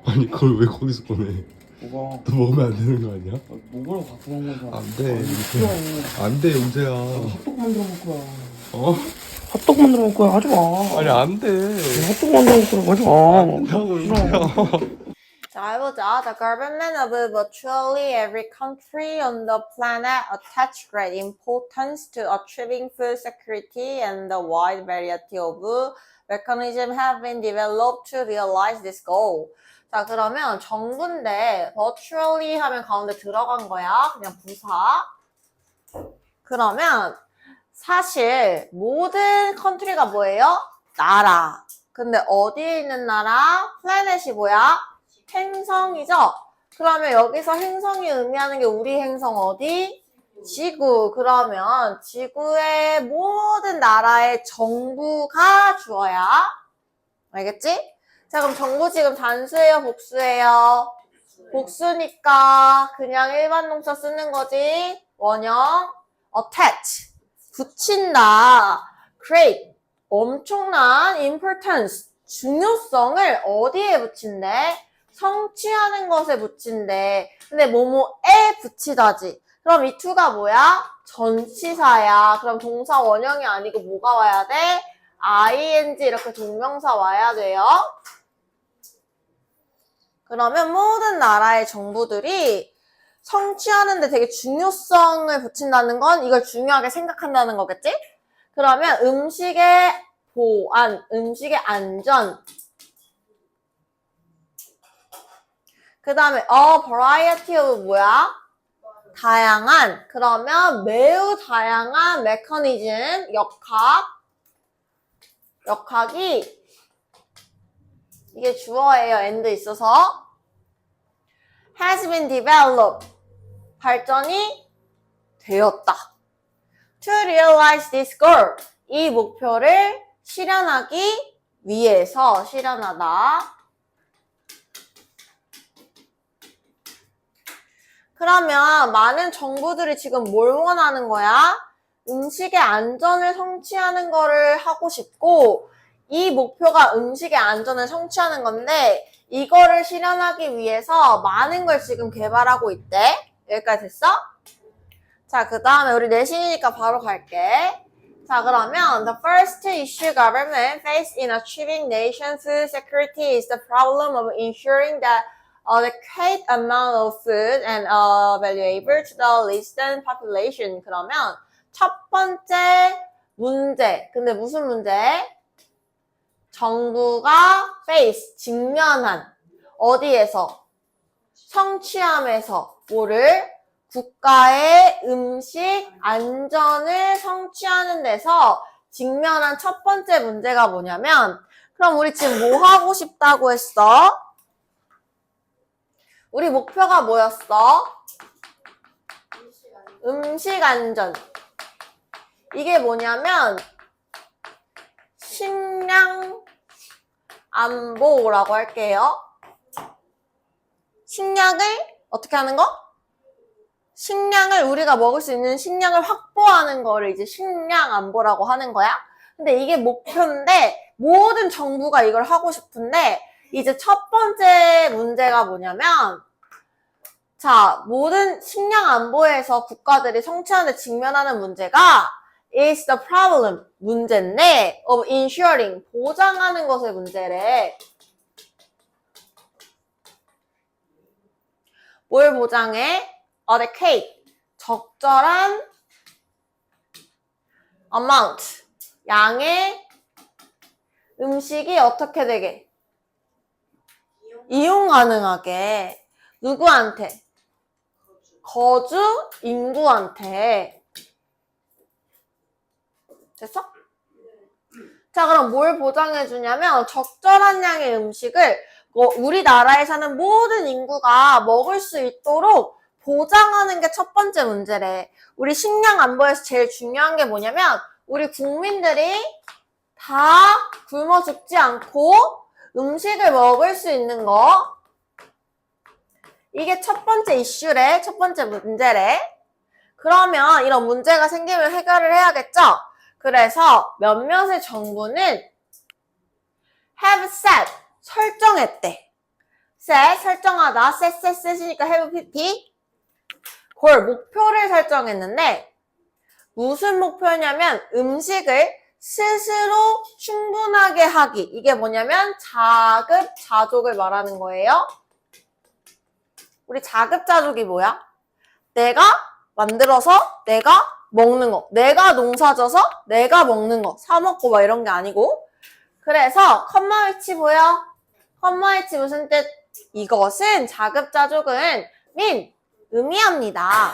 아니 그걸 왜 거기서 꺼내? 뭐가? 너 먹으면 안 되는 거 아니야? 먹으라고 갖고 간 거잖아. 안 돼. 싫어. 안 돼, 용재야. 핫도그 만들어 먹을 거야. 어? 핫도그 만들어 먹을 거야. 하지 마. 아니 안 돼. 핫도그 만들어 먹을 거야. 하지 마. 된다고 용재야. 자, 해보자. The government of virtually every country on the planet attach great importance to achieving food security, and the wide variety of mechanisms have been developed to realize this goal. 자, 그러면 정부인데 virtually 하면 가운데 들어간 거야. 그냥 부사. 그러면 사실 모든 컨트리가 뭐예요? 나라. 근데 어디에 있는 나라? 플래닛이 뭐야? 행성이죠? 그러면 여기서 행성이 의미하는 게 우리 행성 어디? 지구. 그러면 지구의 모든 나라의 정부가 주어야. 알겠지? 자, 그럼 정부 지금 단수예요? 복수예요? 복수니까 그냥 일반 동사 쓰는 거지. 원형 attach. 붙인다. great. 엄청난 importance. 중요성을 어디에 붙인대? 성취하는 것에 붙인대. 근데 뭐뭐에 붙이다지. 그럼 이 to가 뭐야? 전치사야. 그럼 동사 원형이 아니고 뭐가 와야 돼? ing 이렇게 동명사 와야 돼요. 그러면 모든 나라의 정부들이 성취하는데 되게 중요성을 붙인다는 건 이걸 중요하게 생각한다는 거겠지? 그러면 음식의 보안, 음식의 안전. 그 다음에 a variety of 뭐야? 다양한. 그러면 매우 다양한 메커니즘, 역학이 이게 주어예요. and 있어서 has been developed. 발전이 되었다. To realize this goal. 이 목표를 실현하기 위해서 실현하다. 그러면 많은 정부들이 지금 뭘 원하는 거야? 음식의 안전을 성취하는 거를 하고 싶고 이 목표가 음식의 안전을 성취하는 건데 이거를 실현하기 위해서 많은 걸 지금 개발하고 있대. 여기까지 됐어? 자, 그 다음에 우리 내신이니까 바로 갈게. 자, 그러면 the first issue government faced in achieving nation food security is the problem of ensuring that adequate amount of food and valuable to the least population. 그러면 첫 번째 문제. 근데 무슨 문제? 정부가 face, 직면한. 어디에서? 성취함에서. 뭐를? 국가의 음식 안전을 성취하는 데서 직면한 첫 번째 문제가 뭐냐면 그럼 우리 지금 뭐 하고 싶다고 했어? 우리 목표가 뭐였어? 음식 안전. 이게 뭐냐면 식량 안보라고 할게요. 식량을 어떻게 하는 거? 식량을 우리가 먹을 수 있는 식량을 확보하는 거를 이제 식량 안보라고 하는 거야. 근데 이게 목표인데 모든 정부가 이걸 하고 싶은데 이제 첫 번째 문제가 뭐냐면 자, 모든 식량 안보에서 국가들이 성취하는 데 직면하는 문제가 is the problem, 문제인데 of ensuring, 보장하는 것의 문제래. 뭘 보장해? adequate, 적절한 amount, 양의 음식이 어떻게 되게? 이용 가능하게. 누구한테? 거주 인구한테. 됐어? 자, 그럼 뭘 보장해 주냐면 적절한 양의 음식을 우리나라에 사는 모든 인구가 먹을 수 있도록 보장하는 게 첫 번째 문제래. 우리 식량 안보에서 제일 중요한 게 뭐냐면 우리 국민들이 다 굶어 죽지 않고 음식을 먹을 수 있는 거. 이게 첫 번째 이슈래. 첫 번째 문제래. 그러면 이런 문제가 생기면 해결을 해야겠죠? 그래서 몇몇의 정부는 have set, 설정했대. set 설정하다. set이니까 have pp. 골 목표를 설정했는데 무슨 목표냐면 음식을 스스로 충분하게 하기. 이게 뭐냐면 자급자족을 말하는 거예요. 우리 자급자족이 뭐야? 내가 만들어서 내가 먹는 거. 내가 농사져서 내가 먹는 거. 사 먹고 막 이런 게 아니고. 그래서 컴마 위치 보여? 컴마 위치 무슨 뜻? 이것은 자급자족은 의미합니다.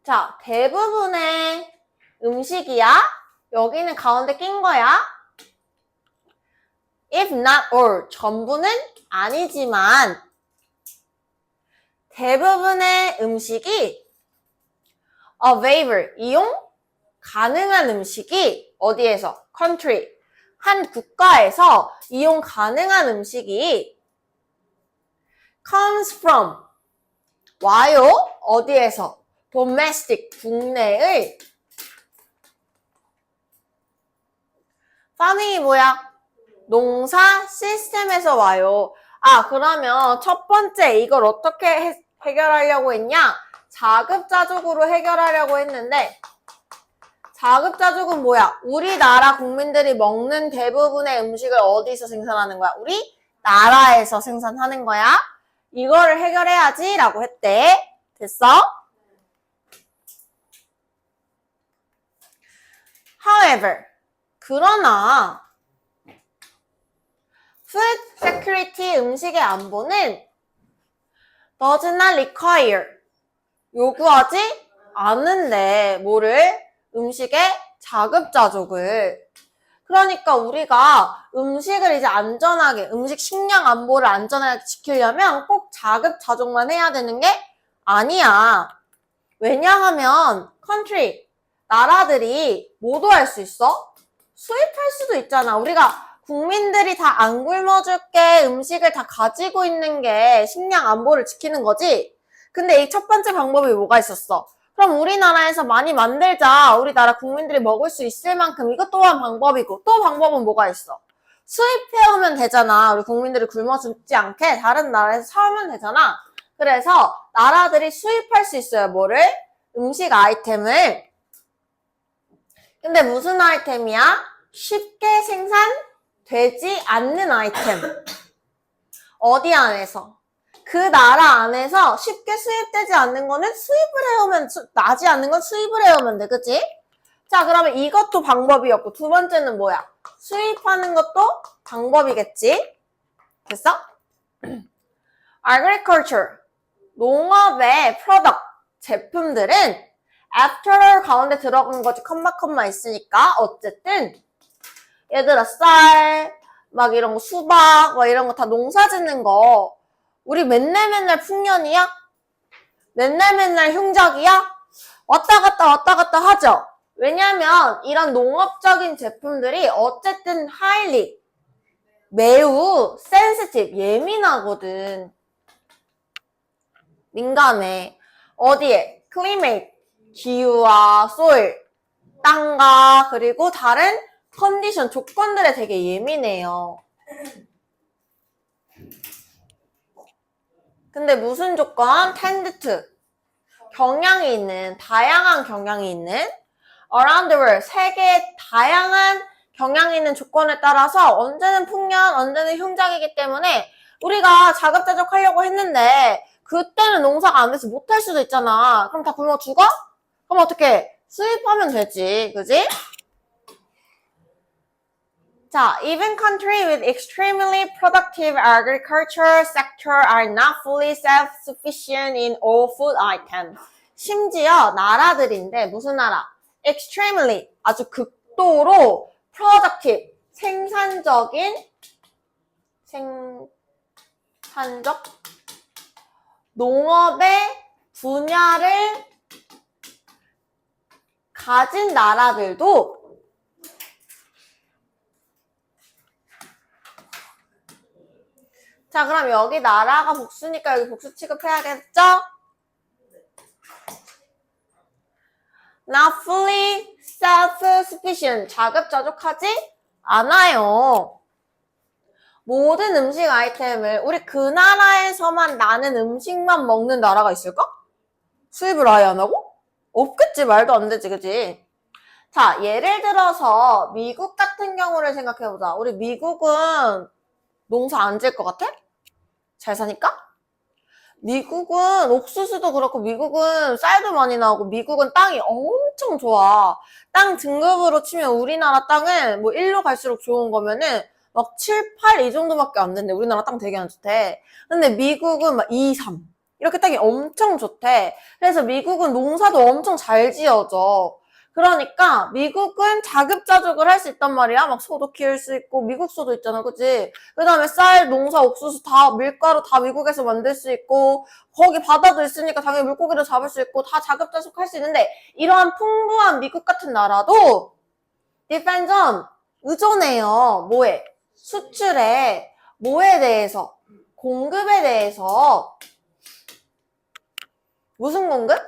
자, 대부분의 음식이야. 여기는 가운데 낀 거야. If not all, 전부는 아니지만 대부분의 음식이 available, 이용 가능한 음식이 어디에서? country, 한 국가에서 이용 가능한 음식이 comes from, 와요. 어디에서? domestic, 국내의 farming이 뭐야? 농사 시스템에서 와요. 아, 그러면 첫 번째 이걸 어떻게 해결하려고 했냐? 자급자족으로 해결하려고 했는데 자급자족은 뭐야? 우리나라 국민들이 먹는 대부분의 음식을 어디서 생산하는 거야? 우리 나라에서 생산하는 거야. 이거를 해결해야지 라고 했대. 됐어? However, 그러나 Food security, 음식의 안보는 does not require, 요구하지 않는데 뭐를? 음식의 자급자족을. 그러니까 우리가 음식을 이제 안전하게, 음식 식량 안보를 안전하게 지키려면 꼭 자급자족만 해야 되는 게 아니야. 왜냐하면 country, 나라들이 뭐도 할 수 있어? 수입할 수도 있잖아. 우리가 국민들이 다 안 굶어줄게 음식을 다 가지고 있는 게 식량 안보를 지키는 거지. 근데 이 첫 번째 방법이 뭐가 있었어? 그럼 우리나라에서 많이 만들자. 우리나라 국민들이 먹을 수 있을 만큼 이것 또한 방법이고 또 방법은 뭐가 있어? 수입해오면 되잖아. 우리 국민들이 굶어 죽지 않게 다른 나라에서 사오면 되잖아. 그래서 나라들이 수입할 수 있어요. 뭐를? 음식 아이템을. 근데 무슨 아이템이야? 쉽게 생산되지 않는 아이템. 어디 안에서? 그 나라 안에서 쉽게 수입되지 않는 거는 수입을 해오면, 나지 않는 건 수입을 해오면 돼. 그치? 자, 그러면 이것도 방법이었고, 두 번째는 뭐야? 수입하는 것도 방법이겠지? 됐어? Agriculture, 농업의 product, 제품들은 after all 가운데 들어간 거지. 컴마 있으니까. 어쨌든 얘들아 쌀, 막 이런 거 수박, 막 이런 거 다 농사 짓는 거 우리 맨날 풍년이야? 맨날 흉작이야? 왔다 갔다 하죠? 왜냐면 이런 농업적인 제품들이 어쨌든 highly, 매우 sensitive, 예민하거든. 민감해. 어디에? climate, 기후와 soil, 땅과 그리고 다른 컨디션, 조건들에 되게 예민해요. 근데 무슨 조건? tend to, 경향이 있는, 다양한 경향이 있는 around the world, 세계의 다양한 경향이 있는 조건에 따라서 언제는 풍년, 언제는 흉작이기 때문에 우리가 자급자족 하려고 했는데 그때는 농사가 안 돼서 못할 수도 있잖아. 그럼 다 굶어 죽어? 그럼 어떻게? 수입하면 되지. 그지? 자, even country with extremely productive agriculture sector are not fully self-sufficient in all food items. 심지어 나라들인데 무슨 나라? extremely, 아주 극도로 productive, 생산적 농업의 분야를 가진 나라들도 자, 그럼 여기 나라가 복수니까 여기 복수 취급해야겠죠? Not fully self-sufficient, 자급자족하지 않아요. 모든 음식 아이템을 우리 그 나라에서만 나는 음식만 먹는 나라가 있을까? 수입을 아예 안 하고? 없겠지. 말도 안 되지. 그치? 자, 예를 들어서 미국 같은 경우를 생각해보자. 우리 미국은 농사 안 지을 것 같아? 잘 사니까? 미국은 옥수수도 그렇고 미국은 쌀도 많이 나오고 미국은 땅이 엄청 좋아. 땅 등급으로 치면 우리나라 땅은 뭐 1로 갈수록 좋은 거면은 막 7, 8 이 정도밖에 안 된대. 우리나라 땅 되게 안 좋대. 근데 미국은 막 2, 3 이렇게 땅이 엄청 좋대. 그래서 미국은 농사도 엄청 잘 지어져. 그러니까 미국은 자급자족을 할 수 있단 말이야. 막 소도 키울 수 있고 미국 소도 있잖아. 그치? 그 다음에 쌀, 농사, 옥수수 다 밀가루 다 미국에서 만들 수 있고 거기 바다도 있으니까 당연히 물고기도 잡을 수 있고 다 자급자족 할 수 있는데 이러한 풍부한 미국 같은 나라도 depends on 의존해요. 뭐에? 수출에 뭐에 대해서? 공급에 대해서 무슨 공급?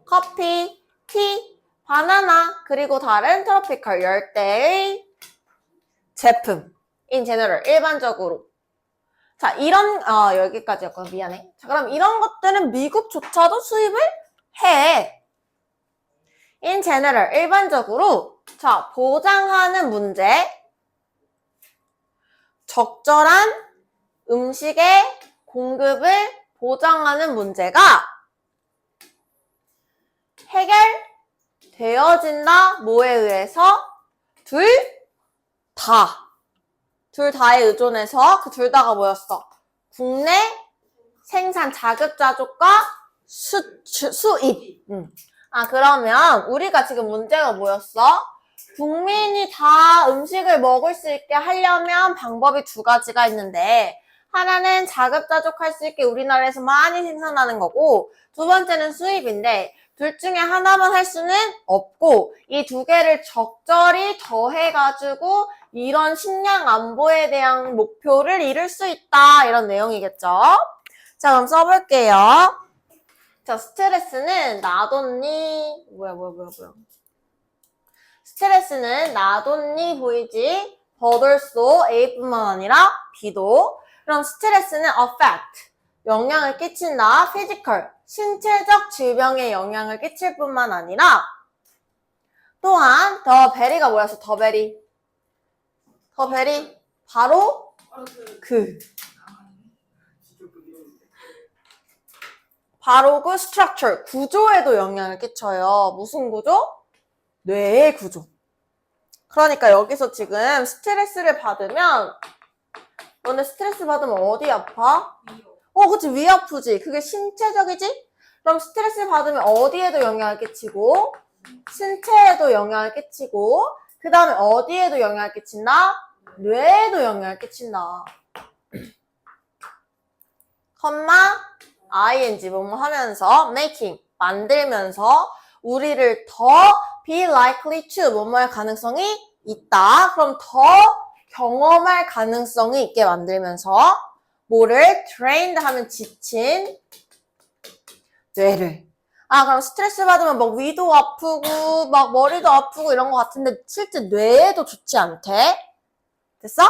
커피, 티, 바나나, 그리고 다른 트로피컬 열대의 제품 in general, 일반적으로. 자, 이런 여기까지였구나. 미안해. 자, 그럼 이런 것들은 미국조차도 수입을 해. in general, 일반적으로. 자, 보장하는 문제. 적절한 음식의 공급을 보장하는 문제가 해결되어진다. 뭐에 의해서? 둘 다에 의존해서 그 둘 다가 뭐였어? 국내 생산 자급자족과 수입. 그러면 우리가 지금 문제가 뭐였어? 국민이 다 음식을 먹을 수 있게 하려면 방법이 두 가지가 있는데 하나는 자급자족할 수 있게 우리나라에서 많이 생산하는 거고 두 번째는 수입인데 둘 중에 하나만 할 수는 없고 이 두 개를 적절히 더해가지고 이런 식량 안보에 대한 목표를 이룰 수 있다 이런 내용이겠죠. 자, 그럼 써볼게요. 자, 스트레스는 나돈니 뭐야 스트레스는 나돈니 보이지? 버들소 A뿐만 아니라 B도. 그럼 스트레스는 affect 영향을 끼친다. physical 신체적 질병에 영향을 끼칠 뿐만 아니라 또한 더 베리가 뭐였어? 더 베리 바로 바로 그 structure 구조에도 영향을 끼쳐요. 무슨 구조? 뇌의 구조. 그러니까 여기서 지금 스트레스를 받으면 너네 스트레스 받으면 어디 아파? 그치. 위 아프지. 그게 신체적이지? 그럼 스트레스 받으면 어디에도 영향을 끼치고 신체에도 영향을 끼치고 그 다음에 어디에도 영향을 끼친다? 뇌에도 영향을 끼친다. 컴마 ing 뭐뭐 하면서 making 만들면서 우리를 더 be likely to 뭐뭐할 가능성이 있다. 그럼 더 경험할 가능성이 있게 만들면서 뭐를 trained 하면 지친 뇌를. 그럼 스트레스 받으면 막 위도 아프고 막 머리도 아프고 이런 거 같은데 실제 뇌에도 좋지 않대? 됐어?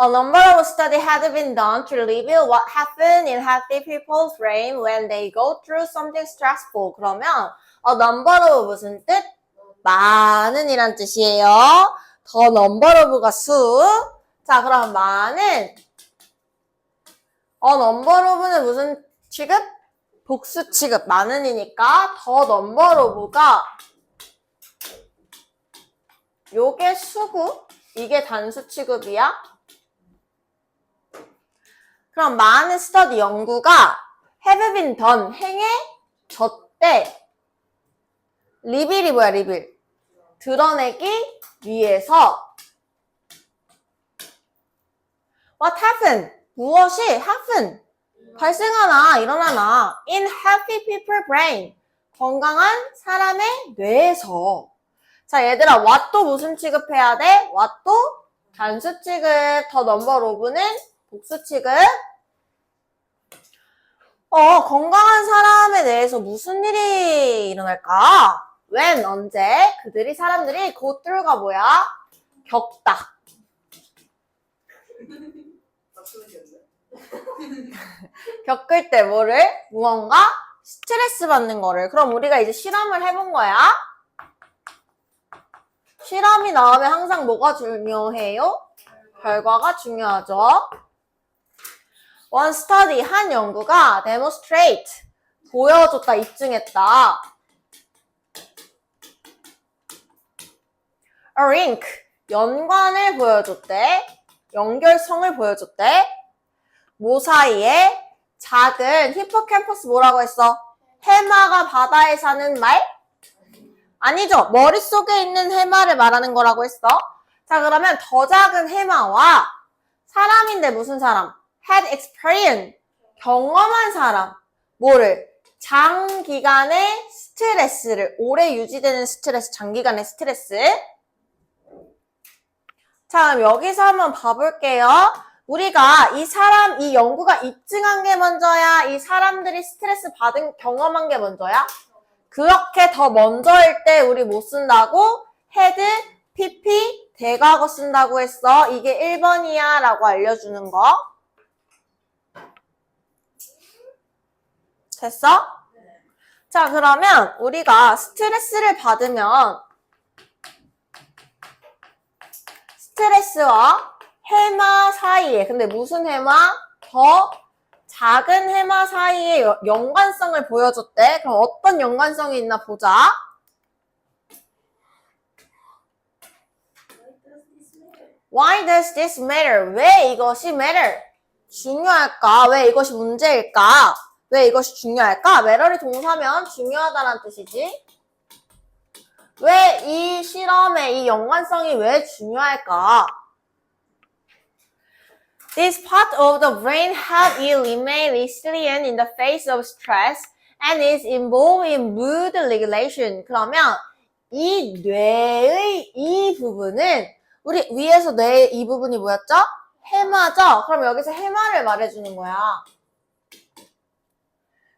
A number of studies had been done to reveal what happened in healthy people's brain when they go through something stressful. 그러면 a number of 무슨 뜻? 많은 이란 뜻이에요. 더 number of가 수. 자, 그럼 많은 number of는 무슨 취급? 복수 취급. 많은이니까 더 number of가 요게 수구, 이게 단수 취급이야. 그럼 많은 스터디 연구가 have been done, 행해졌대. 리빌이 뭐야, 리빌? 드러내기 위해서. What happened? 무엇이 happen? 발생하나, 일어나나. In healthy people brain. 건강한 사람의 뇌에서. 자, 얘들아, what도 무슨 취급해야 돼? what도 단수 취급, 더 number of는 복수 취급. 건강한 사람에 대해서 무슨 일이 일어날까? when 언제 그들이 사람들이 go through가 뭐야? 겪다. 겪을 때 뭐를? 무언가 스트레스 받는 거를. 그럼 우리가 이제 실험을 해본 거야. 실험이 나오면 항상 뭐가 중요해요? 결과가 중요하죠. One study, 한 연구가 demonstrate, 보여줬다, 입증했다. A link, 연관을 보여줬대. 연결성을 보여줬대. 뭐 사이에? 작은 히포캠퍼스 뭐라고 했어? 해마가 바다에 사는 말? 아니죠. 머릿속에 있는 해마를 말하는 거라고 했어. 자, 그러면 더 작은 해마와 사람인데 무슨 사람? had experience, 경험한 사람. 뭐를? 장기간의 스트레스를, 오래 유지되는 스트레스, 장기간의 스트레스. 자, 그럼 여기서 한번 봐볼게요. 우리가 이 연구가 입증한 게 먼저야? 이 사람들이 스트레스 받은, 경험한 게 먼저야? 그렇게 더 먼저일 때 우리 뭐 쓴다고? had, pp, 대과거 쓴다고 했어. 이게 1번이야 라고 알려주는 거. 됐어? 자, 그러면 우리가 스트레스를 받으면 스트레스와 해마 사이에, 근데 무슨 해마? 더 작은 해마 사이에 연관성을 보여줬대. 그럼 어떤 연관성이 있나 보자. Why does this matter? 왜 이것이 matter? 중요할까? 왜 이것이 문제일까? 왜 이것이 중요할까? matter이 동사면 중요하다는 뜻이지. 왜 이 실험의 이 연관성이 왜 중요할까? This part of the brain helps you remain resilient in the face of stress and is involved in mood regulation. 그러면 이 뇌의 이 부분은 우리 위에서 뇌의 이 부분이 뭐였죠? 해마죠? 그럼 여기서 해마를 말해주는 거야.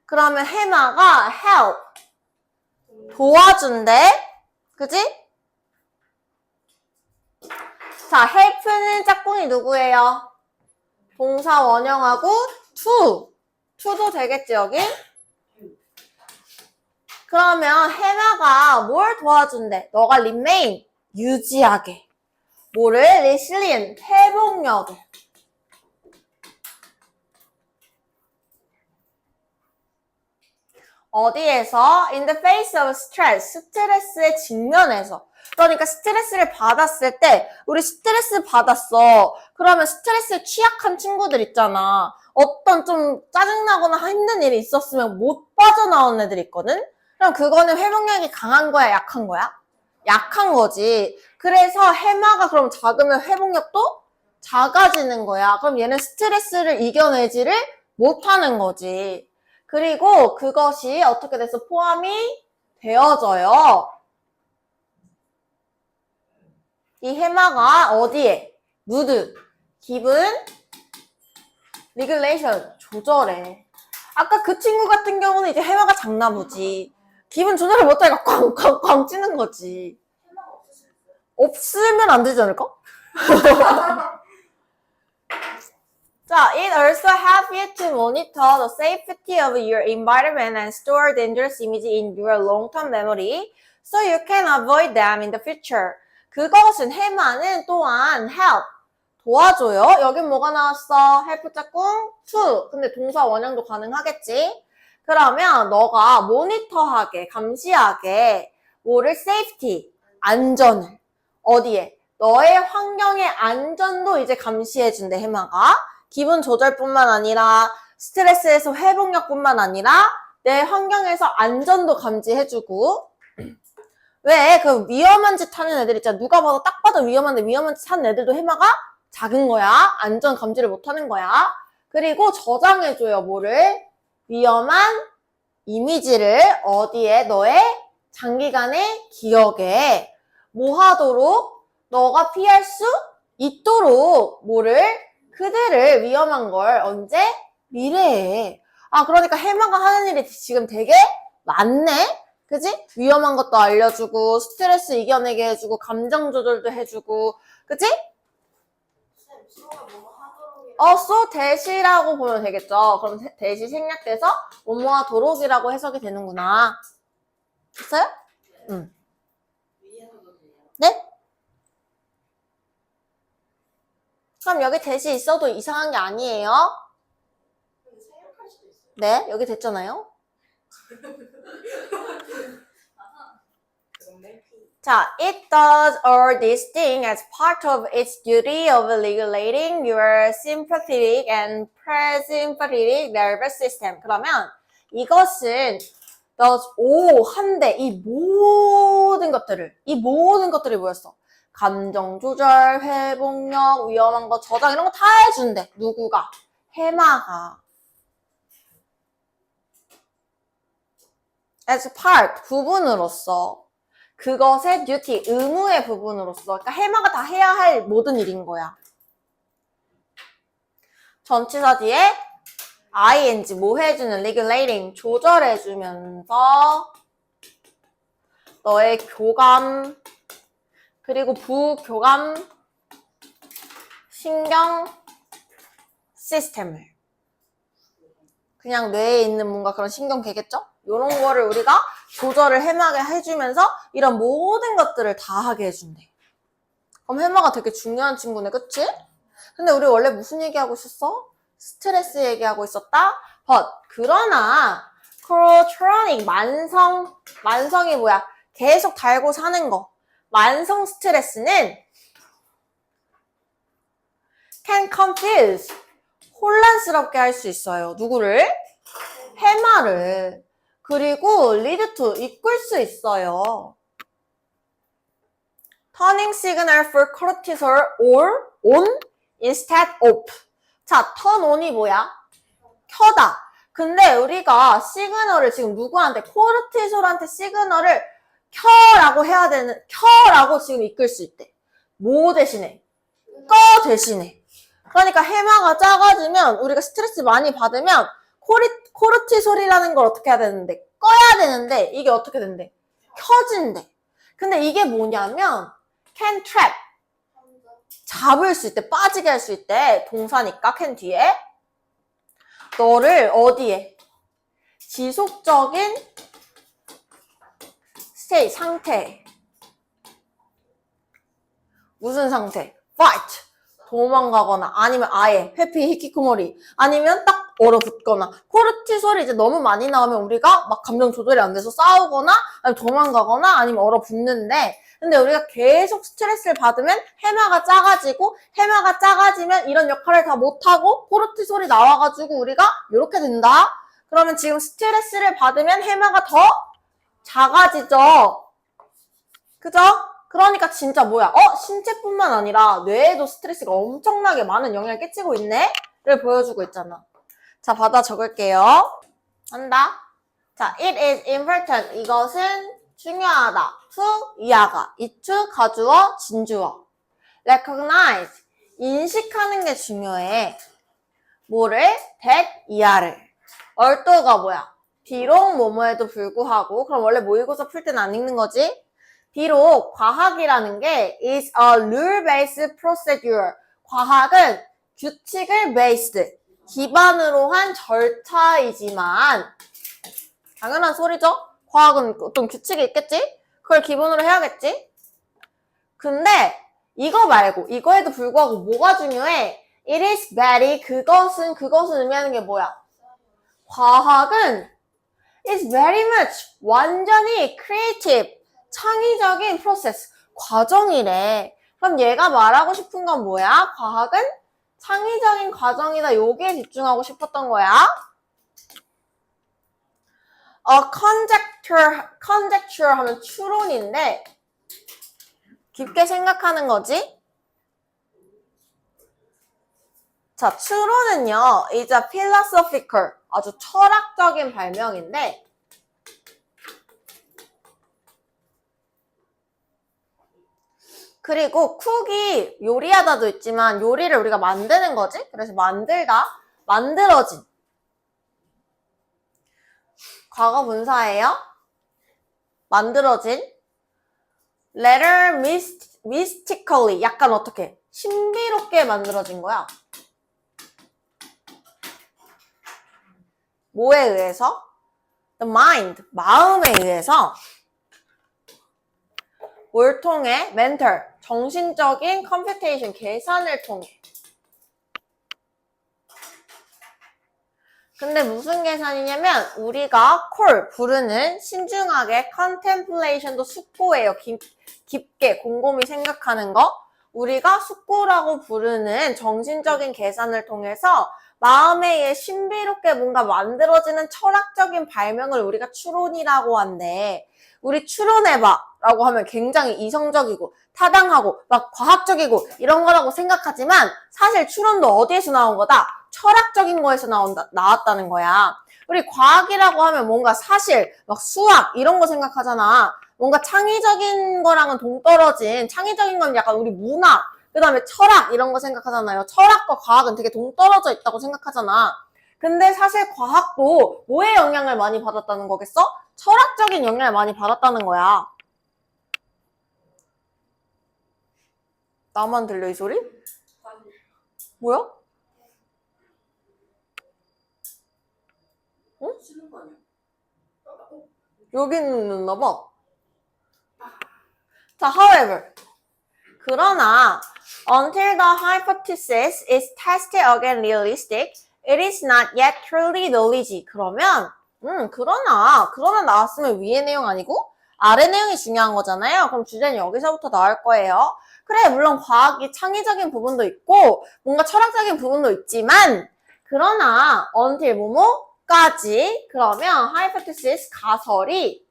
그러면 해마가 help, 도와준대. 그지? 자, help는 짝꿍이 누구예요? 동사 원형하고 to도 되겠지, 여기? 그러면 해마가 뭘 도와준대? 너가 remain, 유지하게. 뭐를? resilient, 회복력을. 어디에서? In the face of stress, 스트레스의 직면에서. 그러니까 스트레스를 받았을 때 우리 스트레스 받았어. 그러면 스트레스에 취약한 친구들 있잖아. 어떤 좀 짜증나거나 힘든 일이 있었으면 못 빠져나온 애들 있거든? 그럼 그거는 회복력이 강한 거야, 약한 거야? 약한 거지. 그래서 해마가 그럼 작으면 회복력도 작아지는 거야. 그럼 얘는 스트레스를 이겨내지를 못하는 거지. 그리고 그것이 어떻게 돼서 포함이 되어져요. 이 해마가 어디에? 무드, 기분, 레귤레이션, 조절해. 아까 그 친구 같은 경우는 이제 해마가 작나 보지. 기분 조절을 못하니까 꽝꽝꽝 찌는 거지. 없으면 안 되지 않을까? 자, it also helps you to monitor the safety of your environment and store dangerous images in your long-term memory so you can avoid them in the future. 그것은 해마는 또한 help, 도와줘요. 여긴 뭐가 나왔어? help 짝꿍 to. 근데 동사 원형도 가능하겠지? 그러면 너가 모니터하게, 감시하게 뭐를 safety, 안전을. 어디에? 너의 환경의 안전도 이제 감시해준대, 해마가. 기분 조절뿐만 아니라 스트레스에서 회복력뿐만 아니라 내 환경에서 안전도 감지해주고. 왜? 그 위험한 짓 하는 애들 있잖아. 누가 봐도 딱 봐도 위험한데 위험한 짓 하는 애들도 해마가 작은 거야. 안전 감지를 못하는 거야. 그리고 저장해줘요. 뭐를? 위험한 이미지를 어디에? 너의 장기간의 기억에. 뭐 하도록? 너가 피할 수 있도록 뭐를? 그들을 위험한 걸 언제? 미래에. 아, 그러니까 해마가 하는 일이 지금 되게 많네? 그지? 위험한 것도 알려주고 스트레스 이겨내게 해주고 감정 조절도 해주고 그지? so 대시라고 보면 되겠죠. 그럼 대시 생략돼서 뭐뭐와 도록이라고 해석이 되는구나. 됐어요? 응. 네? 그럼 여기 대시 있어도 이상한 게 아니에요. 네, 여기 됐잖아요. 자, it does all these things as part of its duty of regulating your sympathetic and parasympathetic nervous system. 그러면 이것은 does 한데 이 모든 것들이 뭐였어? 감정 조절, 회복력, 위험한 거 저장 이런 거 다 해준대. 누구가? 해마가. as part, 부분으로서. 그것의 duty, 의무의 부분으로서. 그러니까 해마가 다 해야 할 모든 일인 거야. 전치사 뒤에 ing, 뭐 해주는, regulating, 조절해주면서 너의 교감, 그리고 부교감, 신경, 시스템을. 그냥 뇌에 있는 뭔가 그런 신경계겠죠? 이런 거를 우리가 조절을 해마게 해주면서 이런 모든 것들을 다 하게 해준대. 그럼 해마가 되게 중요한 친구네, 그치? 근데 우리 원래 무슨 얘기하고 있었어? 스트레스 얘기하고 있었다? 그러나 chronic, 만성이 뭐야? 계속 달고 사는 거. 만성 스트레스는 can confuse, 혼란스럽게 할 수 있어요. 누구를? 해마를. 그리고 lead to, 이끌 수 있어요. turning signal for cortisol on instead of. 자, turn on이 뭐야? 켜다. 근데 우리가 시그널을 지금 누구한테? 코르티솔한테 시그널을 켜라고 해야 되는, 켜라고 지금 이끌 수 있대. 뭐 대신에? 꺼 대신에. 그러니까 해마가 작아지면 우리가 스트레스 많이 받으면 코르티솔이라는 걸 어떻게 해야 되는데? 꺼야 되는데 이게 어떻게 된대? 켜진대. 근데 이게 뭐냐면 can trap, 잡을 수 있대. 빠지게 할 수 있대. 동사니까 can 뒤에. 너를 어디에? 지속적인 스테이, 상태. 무슨 상태? fight, 도망가거나 아니면 아예 회피, 히키코모리 아니면 딱 얼어붙거나. 코르티솔이 이제 너무 많이 나오면 우리가 막 감정 조절이 안 돼서 싸우거나 아니면 도망가거나 아니면 얼어붙는데, 근데 우리가 계속 스트레스를 받으면 해마가 작아지고, 해마가 작아지면 이런 역할을 다 못하고 코르티솔이 나와가지고 우리가 이렇게 된다. 그러면 지금 스트레스를 받으면 해마가 더 작아지죠. 그죠? 그러니까 진짜 뭐야? 신체뿐만 아니라 뇌에도 스트레스가 엄청나게 많은 영향을 끼치고 있네? 를 보여주고 있잖아. 자, 받아 적을게요. 한다. 자, it is important. 이것은 중요하다. to, 이하가. it to, 가주어, 진주어. recognize, 인식하는 게 중요해. 뭐를? that, 이하를. 얼또가 뭐야? 비록 뭐뭐에도 불구하고. 그럼 원래 모의고사 풀 때는 안 읽는 거지? 비록 과학이라는 게 is a rule-based procedure. 과학은 규칙을 based, 기반으로 한 절차이지만, 당연한 소리죠? 과학은 어떤 규칙이 있겠지? 그걸 기본으로 해야겠지? 근데 이거 말고, 이거에도 불구하고 뭐가 중요해? It is very, 그것은 의미하는 게 뭐야? 과학은 is very much, 완전히 creative, 창의적인 프로세스, 과정이래. 그럼 얘가 말하고 싶은 건 뭐야? 과학은 창의적인 과정이다. 여기에 집중하고 싶었던 거야. conjecture 하면 추론인데 깊게 생각하는 거지. 자, 추론은요, is a philosophical, 아주 철학적인 발명인데, 그리고 쿡이 요리하다도 있지만 요리를 우리가 만드는 거지? 그래서 만들다, 만들어진. 과거 분사예요. 만들어진 letter mystically 약간 어떻게 신비롭게 만들어진 거야. 뭐에 의해서? The mind, 마음에 의해서 뭘 통해? mental, 정신적인 computation, 계산을 통해. 근데 무슨 계산이냐면 우리가 call, 부르는 신중하게 contemplation도 숙고예요. 깊게 곰곰이 생각하는 거. 우리가 숙고라고 부르는 정신적인 계산을 통해서 마음에 의해 신비롭게 뭔가 만들어지는 철학적인 발명을 우리가 추론이라고 한대. 우리 추론해봐 라고 하면 굉장히 이성적이고 타당하고 막 과학적이고 이런 거라고 생각하지만 사실 추론도 어디에서 나온 거다? 철학적인 거에서 나왔다는 거야. 우리 과학이라고 하면 뭔가 사실, 막 수학 이런 거 생각하잖아. 뭔가 창의적인 거랑은 동떨어진, 창의적인 건 약간 우리 문학, 그 다음에 철학 이런 거 생각하잖아요. 철학과 과학은 되게 동떨어져 있다고 생각하잖아. 근데 사실 과학도 뭐의 영향을 많이 받았다는 거겠어? 철학적인 영향을 많이 받았다는 거야. 나만 들려 이 소리? 뭐야? 응? 여기 있나 봐. 자, however. 그러나 until the hypothesis is tested against realistic, it is not yet truly knowledge. 그러면 그러나 나왔으면 위의 내용 아니고 아래 내용이 중요한 거잖아요. 그럼 주제는 여기서부터 나올 거예요. 그래, 물론 과학이 창의적인 부분도 있고 뭔가 철학적인 부분도 있지만 그러나 until 뭐뭐까지 그러면 hypothesis 가설이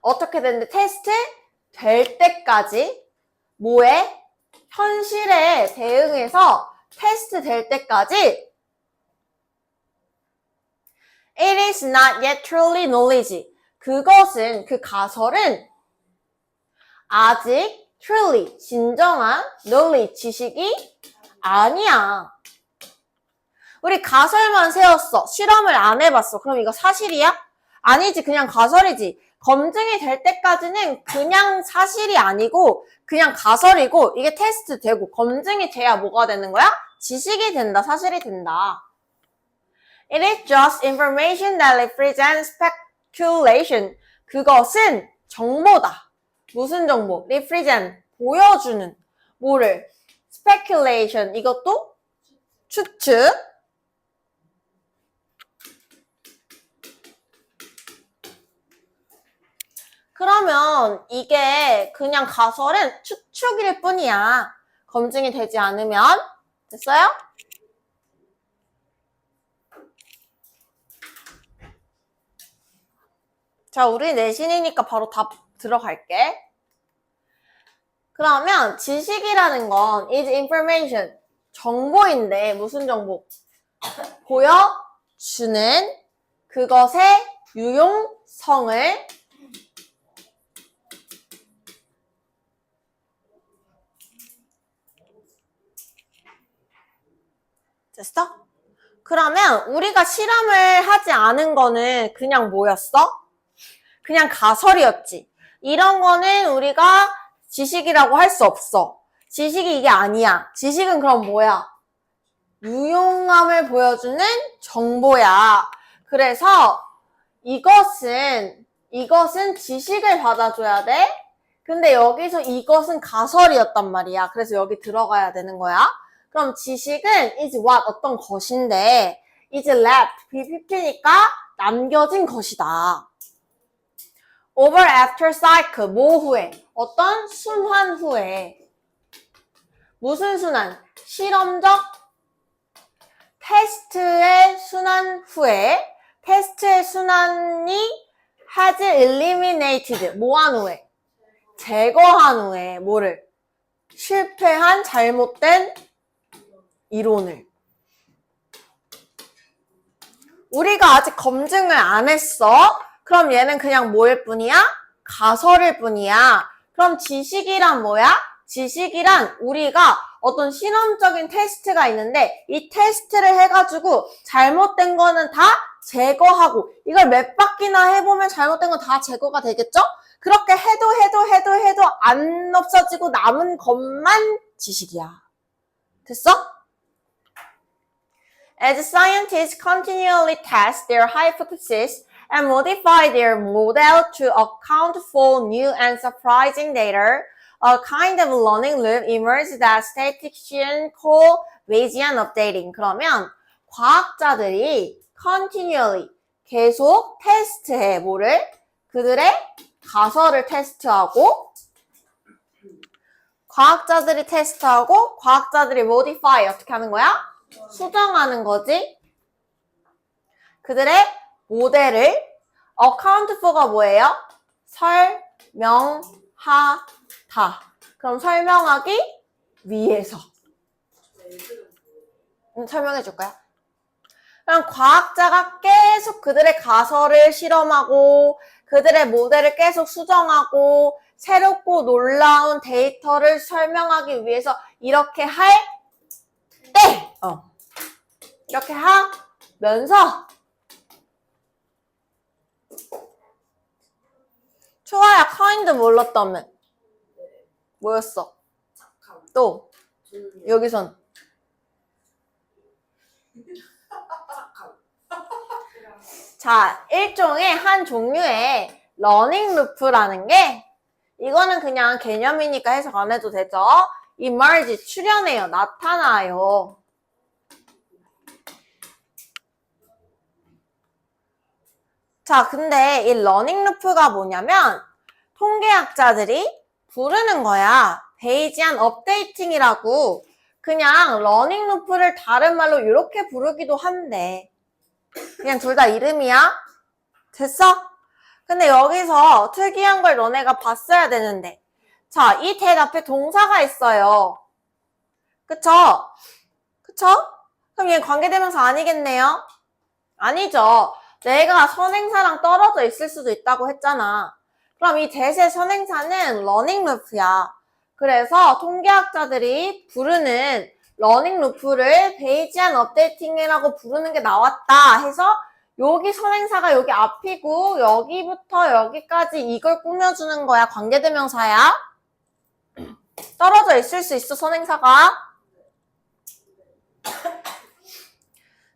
어떻게 되는데 테스트 될 때까지 뭐에? 현실에 대응해서 테스트 될 때까지 it is not yet truly knowledge. 그것은, 그 가설은 아직 truly, 진정한 knowledge, 지식이 아니야. 우리 가설만 세웠어. 실험을 안 해봤어. 그럼 이거 사실이야? 아니지, 그냥 가설이지. 검증이 될 때까지는 그냥 사실이 아니고 그냥 가설이고 이게 테스트 되고 검증이 돼야 뭐가 되는 거야? 지식이 된다, 사실이 된다. It is just information that represents speculation. 그것은 정보다. 무슨 정보? represent, 보여주는. 뭐를? speculation, 이것도 추측. 그러면 이게 그냥 가설은 추측일 뿐이야. 검증이 되지 않으면. 됐어요? 자, 우리 내신이니까 바로 답 들어갈게. 그러면 지식이라는 건 is information, 정보인데 무슨 정보? 보여주는 그것의 유용성을 됐어? 그러면 우리가 실험을 하지 않은 거는 그냥 뭐였어? 그냥 가설이었지. 이런 거는 우리가 지식이라고 할 수 없어. 지식이 이게 아니야. 지식은 그럼 뭐야? 유용함을 보여주는 정보야. 그래서 이것은 지식을 받아줘야 돼. 근데 여기서 이것은 가설이었단 말이야. 그래서 여기 들어가야 되는 거야. 그럼 지식은 is what, 어떤 것인데 is left, BPP니까 남겨진 것이다. over after cycle, 뭐 후에? 어떤 순환 후에. 무슨 순환? 실험적 테스트의 순환 후에. 테스트의 순환이 has eliminated, 뭐 한 후에? 제거한 후에 뭐를? 실패한 잘못된 이론을. 우리가 아직 검증을 안 했어. 그럼 얘는 그냥 뭐일 뿐이야? 가설일 뿐이야. 그럼 지식이란 뭐야? 지식이란 우리가 어떤 실험적인 테스트가 있는데 이 테스트를 해가지고 잘못된 거는 다 제거하고 이걸 몇 바퀴나 해보면 잘못된 건 다 제거가 되겠죠? 그렇게 해도 안 없어지고 남은 것만 지식이야. 됐어? As scientists continually test their hypotheses and modify their model to account for new and surprising data, a kind of learning loop emerges that statisticians call Bayesian updating. 그러면 과학자들이 continually 계속 테스트해. 뭐를? 그들의 가설을 테스트하고 과학자들이 테스트하고 과학자들이 modify 어떻게 하는 거야? 수정하는 거지. 그들의 모델을 account for가 뭐예요? 설명하다. 그럼 설명하기 위해서. 설명해 줄까요? 그럼 과학자가 계속 그들의 가설을 실험하고 그들의 모델을 계속 수정하고 새롭고 놀라운 데이터를 설명하기 위해서 이렇게 할 때, 이렇게 하면서 초아야 kind 몰랐다며. 뭐였어? 또 여기선 자, 일종의 한 종류의 러닝 루프라는 게 이거는 그냥 개념이니까 해석 안 해도 되죠? emerge, 출현해요. 나타나요. 자, 근데 이 러닝 루프가 뭐냐면 통계학자들이 부르는 거야. 베이지안 업데이팅이라고. 그냥 러닝 루프를 다른 말로 이렇게 부르기도 한대. 그냥 둘 다 이름이야? 됐어? 근데 여기서 특이한 걸 너네가 봤어야 되는데. 자, 이 대 앞에 동사가 있어요. 그쵸? 그쵸? 그럼 얘 관계대명사 아니겠네요? 아니죠. 내가 선행사랑 떨어져 있을 수도 있다고 했잖아. 그럼 이 대세 선행사는 러닝 루프야. 그래서 통계학자들이 부르는 러닝 루프를 베이지안 업데이팅이라고 부르는 게 나왔다 해서 여기 선행사가 여기 앞이고 여기부터 여기까지 이걸 꾸며주는 거야. 관계대명사야. 떨어져 있을 수 있어, 선행사가.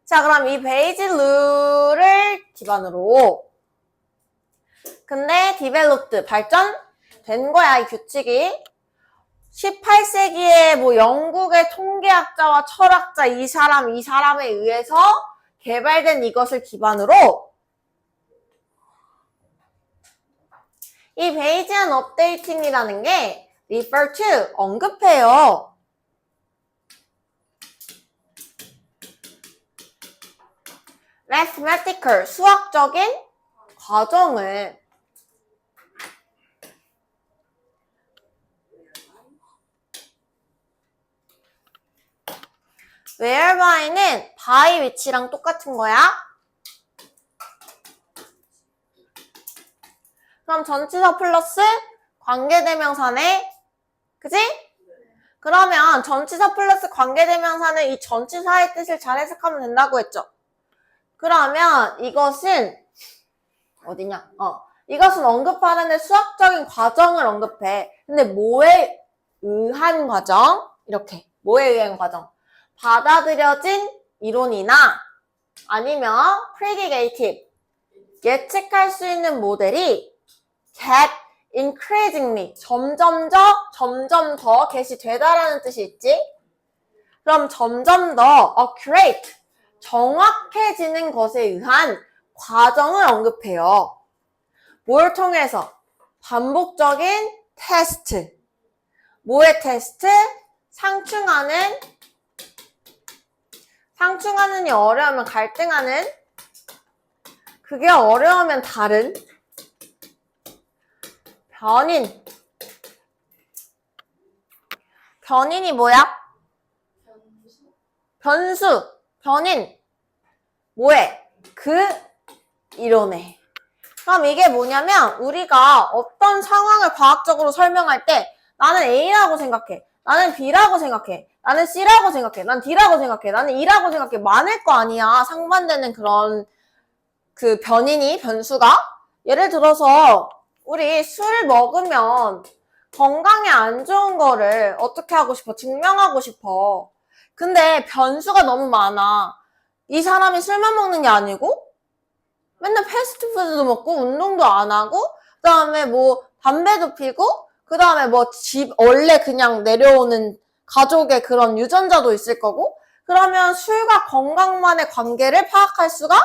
자, 그럼 이 베이지 룰을 기반으로 근데 디벨롭드, 발전된 거야, 이 규칙이. 18세기에 뭐 영국의 통계학자와 철학자 이 사람에 의해서 개발된 이것을 기반으로 이 베이지안 업데이팅이라는 게 refer to, 언급해요. mathematical, 수학적인 과정을 whereby는 by which랑 똑같은 거야. 그럼 전치사 플러스 관계대명사네. 그지? 그러면 전치사 플러스 관계대명사는 이 전치사의 뜻을 잘 해석하면 된다고 했죠. 그러면 이것은 어디냐? 이것은 언급하는데 수학적인 과정을 언급해. 근데 뭐에 의한 과정? 이렇게. 뭐에 의한 과정? 받아들여진 이론이나 아니면 predicative, 예측할 수 있는 모델이 get increasingly, 점점 더 get이 되다라는 뜻이 있지? 그럼 점점 더 accurate, 정확해지는 것에 의한 과정을 언급해요. 뭘 통해서? 반복적인 테스트. 뭐의 테스트? 상충하는이 어려우면 갈등하는, 그게 어려우면 다른, 변인이 뭐야? 변수, 변인, 뭐해? 그 이론에. 그럼 이게 뭐냐면 우리가 어떤 상황을 과학적으로 설명할 때 나는 A라고 생각해, 나는 B라고 생각해, 나는 C라고 생각해. 난 D라고 생각해. 나는 E라고 생각해. 많을 거 아니야. 상반되는 그런 그 변수가. 예를 들어서 우리 술 먹으면 건강에 안 좋은 거를 어떻게 하고 싶어? 증명하고 싶어. 근데 변수가 너무 많아. 이 사람이 술만 먹는 게 아니고 맨날 패스트푸드도 먹고 운동도 안 하고 그다음에 뭐 담배도 피고 그다음에 뭐 집 원래 그냥 내려오는 가족의 그런 유전자도 있을 거고 그러면 술과 건강만의 관계를 파악할 수가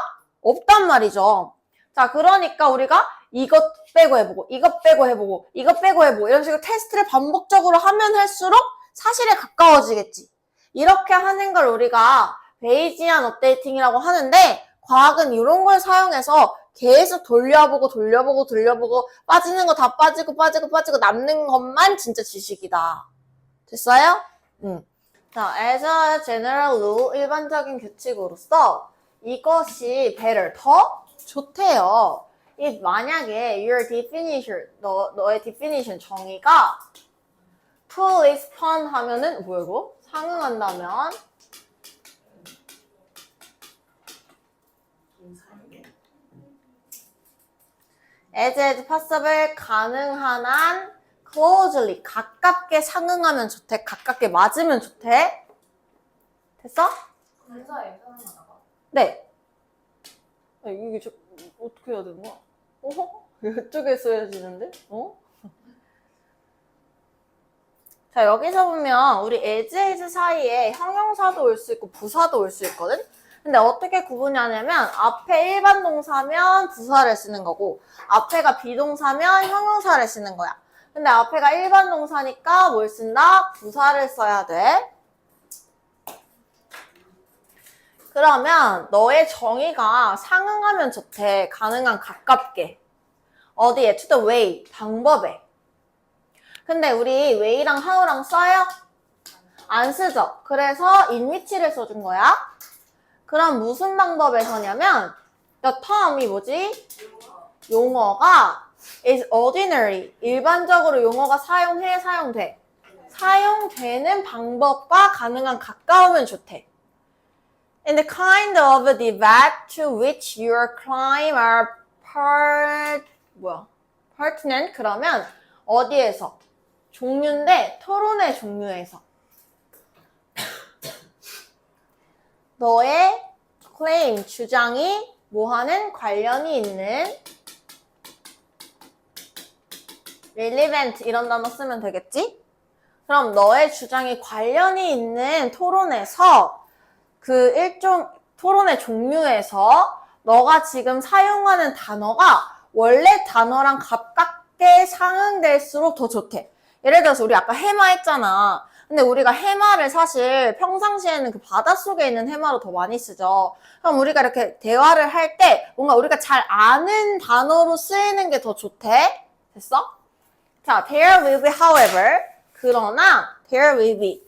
없단 말이죠. 자, 그러니까 우리가 이것 빼고 해보고 이것 빼고 해보고 이것 빼고 해보고 이런 식으로 테스트를 반복적으로 하면 할수록 사실에 가까워지겠지. 이렇게 하는 걸 우리가 베이지안 업데이팅이라고 하는데 과학은 이런 걸 사용해서 계속 돌려보고 빠지는 거 다 빠지고 남는 것만 진짜 지식이다. 됐어요? 자, as a general rule, 일반적인 규칙으로서 이것이 better, 더 좋대요. if 만약에 your definition, 너의 definition 정의가 correspond 하면은 뭐야 이거? 상응한다면 as possible 가능한 한 closely 가깝게 상응하면 좋대. 가깝게 맞으면 좋대. 됐어? 근사에 상응하다가. 네. 이게 어떻게 해야 되는 거야? 이쪽에 써야지는데? 자, 여기서 보면 우리 as 사이에 형용사도 올 수 있고 부사도 올 수 있거든? 근데 어떻게 구분하냐면 앞에 일반 동사면 부사를 쓰는 거고 앞에가 비동사면 형용사를 쓰는 거야. 근데 앞에가 일반 동사니까 뭘 쓴다? 부사를 써야 돼. 그러면 너의 정의가 상응하면 좋대. 가능한 가깝게. 어디에? to the way. 방법에. 근데 우리 way랑 how랑 써요? 안 쓰죠? 그래서 in which를 써준 거야. 그럼 무슨 방법에서냐면 the term이 뭐지? 용어가 is ordinary. 일반적으로 용어가 사용해, 사용돼. 사용되는 방법과 가능한 가까우면 좋대. In the kind of debate to which your claim are pertinent 그러면 어디에서? 종류인데 토론의 종류에서 너의 claim, 주장이 뭐하는 관련이 있는 relevant 이런 단어 쓰면 되겠지? 그럼 너의 주장이 관련이 있는 토론에서 그 일종 토론의 종류에서 너가 지금 사용하는 단어가 원래 단어랑 가깝게 상응될수록 더 좋대. 예를 들어서 우리 아까 해마 했잖아. 근데 우리가 해마를 사실 평상시에는 그 바닷속에 있는 해마로 더 많이 쓰죠. 그럼 우리가 이렇게 대화를 할 때 뭔가 우리가 잘 아는 단어로 쓰이는 게 더 좋대. 됐어? 자, there will be however 그러나 there will be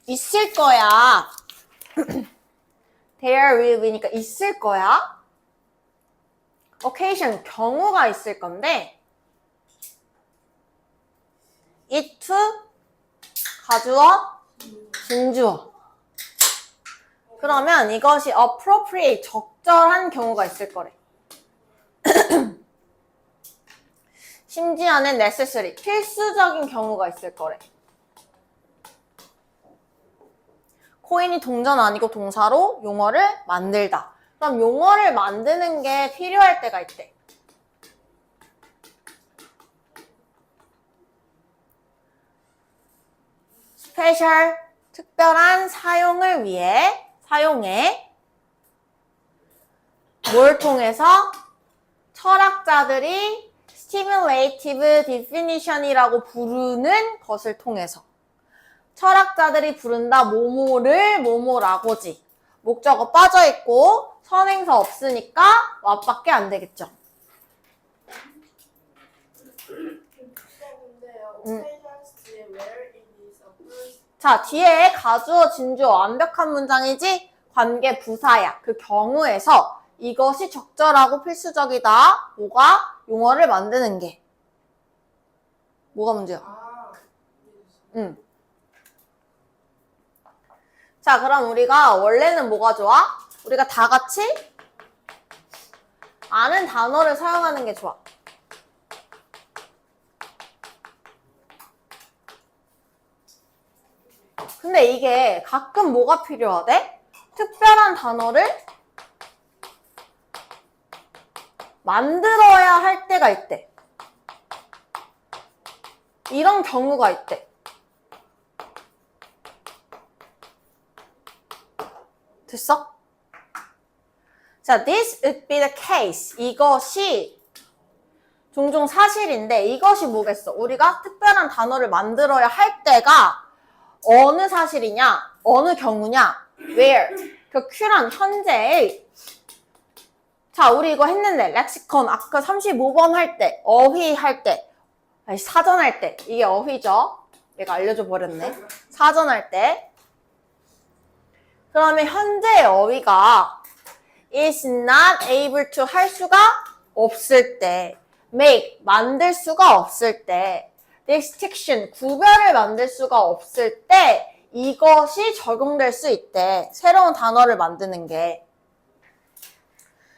있을 거야. there will be니까 있을 거야. occasion 경우가 있을 건데 it to 가주어 진주어. 그러면 이것이 appropriate 적절한 경우가 있을 거래. 심지어는 necessary 필수적인 경우가 있을 거래. 코인이 동전 아니고 동사로 용어를 만들다. 그럼 용어를 만드는 게 필요할 때가 있대. 스페셜, 특별한 사용을 위해, 사용해. 뭘 통해서? 철학자들이 stimulative definition이라고 부르는 것을 통해서. 철학자들이 부른다 뭐뭐를 뭐뭐라고지. 목적어 빠져있고 선행사 없으니까 what밖에 안 되겠죠. 자, 뒤에 가주어, 진주어 완벽한 문장이지? 관계 부사야. 그 경우에서 이것이 적절하고 필수적이다. 뭐가? 용어를 만드는 게. 뭐가 문제야? 자, 그럼 우리가 원래는 뭐가 좋아? 우리가 다 같이 아는 단어를 사용하는 게 좋아. 근데 이게 가끔 뭐가 필요하대? 특별한 단어를 만들어야 할 때가 있대. 이런 경우가 있대. 됐어? 자, this would be the case. 이것이 종종 사실인데 이것이 뭐겠어? 우리가 특별한 단어를 만들어야 할 때가 어느 사실이냐? 어느 경우냐? where? 그 Q란 현재의 자, 우리 이거 했는데 렉시콘 아까 35번 할 때, 어휘 할 때, 아니 사전 할 때 이게 어휘죠? 내가 알려줘 버렸네. 사전 할 때 그러면 현재의 어휘가 is not able to 할 수가 없을 때 make 만들 수가 없을 때 distinction 구별을 만들 수가 없을 때 이것이 적용될 수 있대. 새로운 단어를 만드는 게.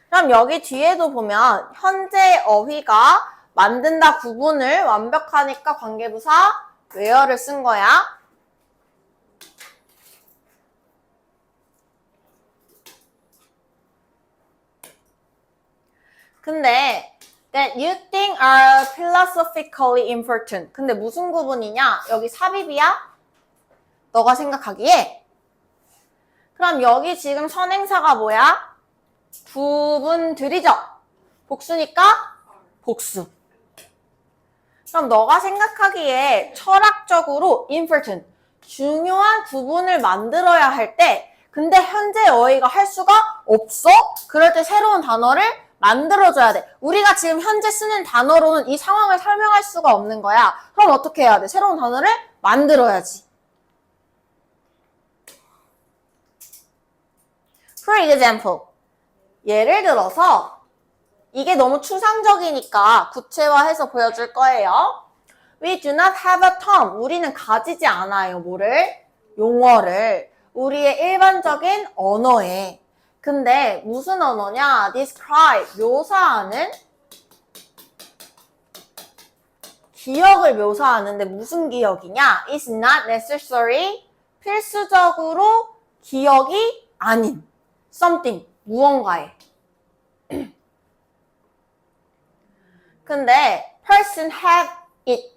그럼 여기 뒤에도 보면 현재 어휘가 만든다 구분을 완벽하니까 관계부사 where를 쓴 거야. 근데 that you think are philosophically important. 근데 무슨 구분이냐? 여기 삽입이야? 너가 생각하기에. 그럼 여기 지금 선행사가 뭐야? 두 분들이죠? 복수니까 복수. 그럼 너가 생각하기에 철학적으로 important, 중요한 구분을 만들어야 할 때 근데 현재 어휘가 할 수가 없어? 그럴 때 새로운 단어를 만들어줘야 돼. 우리가 지금 현재 쓰는 단어로는 이 상황을 설명할 수가 없는 거야. 그럼 어떻게 해야 돼? 새로운 단어를 만들어야지. For example, 예를 들어서 이게 너무 추상적이니까 구체화해서 보여줄 거예요. We do not have a term. 우리는 가지지 않아요. 뭐를? 용어를. 우리의 일반적인 언어에. 근데 무슨 언어냐? describe, 묘사하는 기억을 묘사하는데 무슨 기억이냐? is not necessary, 필수적으로 기억이 아닌 something, 무언가에. 근데 person have it,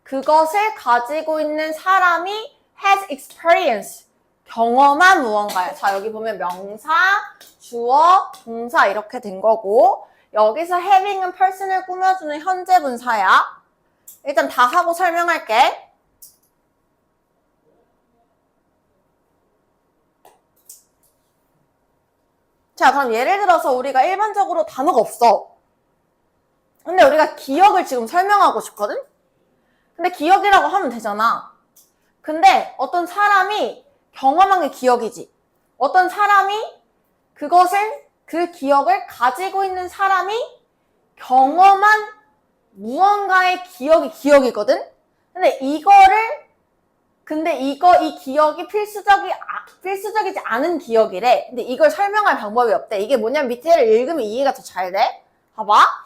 그것을 가지고 있는 사람이 has experience, 경험한 무언가예요. 자, 여기 보면 명사, 주어, 동사 이렇게 된 거고 여기서 having은 person을 꾸며주는 현재 분사야. 일단 다 하고 설명할게. 자, 그럼 예를 들어서 우리가 일반적으로 단어가 없어. 근데 우리가 기억을 지금 설명하고 싶거든? 근데 기억이라고 하면 되잖아. 근데 어떤 사람이 경험한 게 기억이지. 어떤 사람이 그 기억을 가지고 있는 사람이 경험한 무언가의 기억이 기억이거든? 근데 이 기억이 필수적이지 않은 기억이래. 근데 이걸 설명할 방법이 없대. 이게 뭐냐면 밑에를 읽으면 이해가 더 잘 돼. 봐봐.